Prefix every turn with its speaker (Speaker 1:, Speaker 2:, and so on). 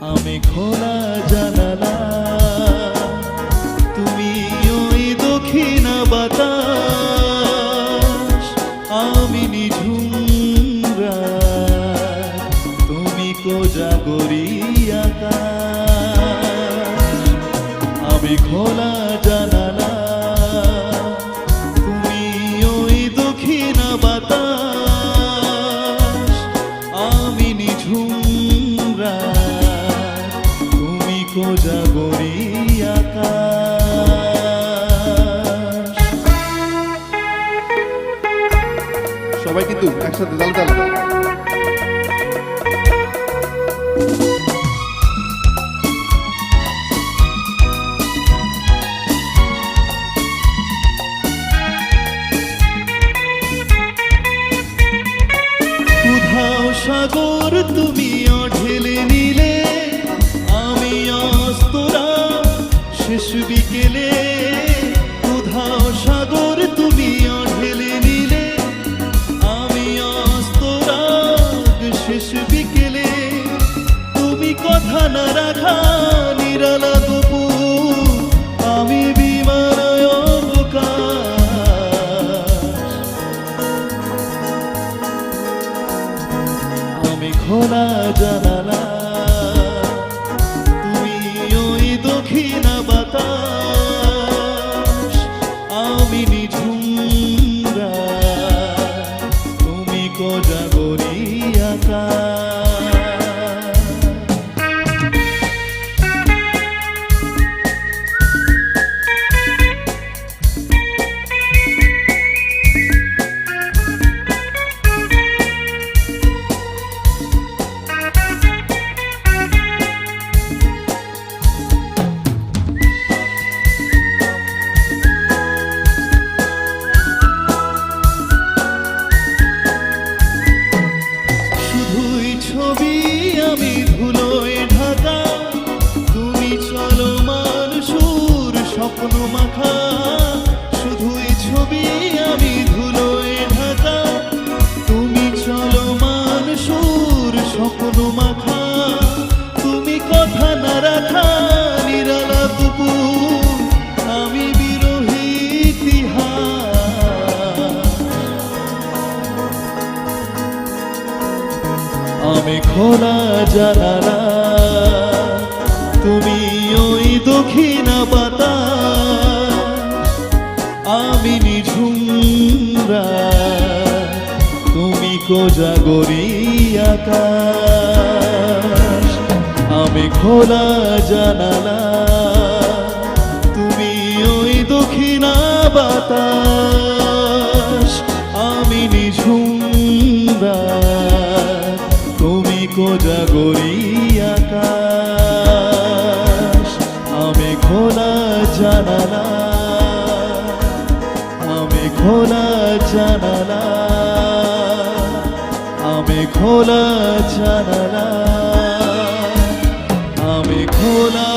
Speaker 1: আমি খোলা জানালা, তুমি ওই দক্ষিণ বাতাস, আমি নিঝুম রাত, তুমি কোজাগরী আকাশ। আমি খোলা জানালা, তুমি ওই দক্ষিণ বাতাস, আমি নিঝুম রাত, তুমি কোজাগরী আকাশ।
Speaker 2: সবাই কিন্তু একসাথে তালে তালে।
Speaker 1: কোথাও সাগর তুমি ঢেলে নিলে, আমি অস্তরা শেষ বিকেলে। কোথাও সাগর তুমি ঢেলে নিলে, আমি অস্তরা শেষ বিকেলে। তুমি কথা না রাখা নিরালা দুপুর, আমি বিমানয় অবকাশ। আমি খোলা জানালা, তুমি ওই দক্ষিণ বাতাস, আমি নিঝুম রাত, তুমি কোজাগরী আকাশ। ছবি আমি ধুলোয় ঢাকা, তুমি চলমান সুর স্বপ্ন মাখা। শুধুই ছবি আমি ধুলোয় ঢাকা, তুমি চলমান সুর স্বপ্ন মাখা। তুমি কথা না রাখা নিরালা দুপুর, আমি বিরহী ইতিহাস। আমি খোলা জানালা, তুমি ওই দক্ষিণ বাতাস, আমি নিঝুম রাত, তুমি কোজাগরী আকাশ। আমি খোলা জানালা, তুমি ওই দক্ষিণ বাতাস, আমি নিঝুম রাত, তুমি কোজাগরী আকাশ। আমি খোলা জানালা, আমি খোলা জানালা, আমি খোলা জানালা, আমি খোলা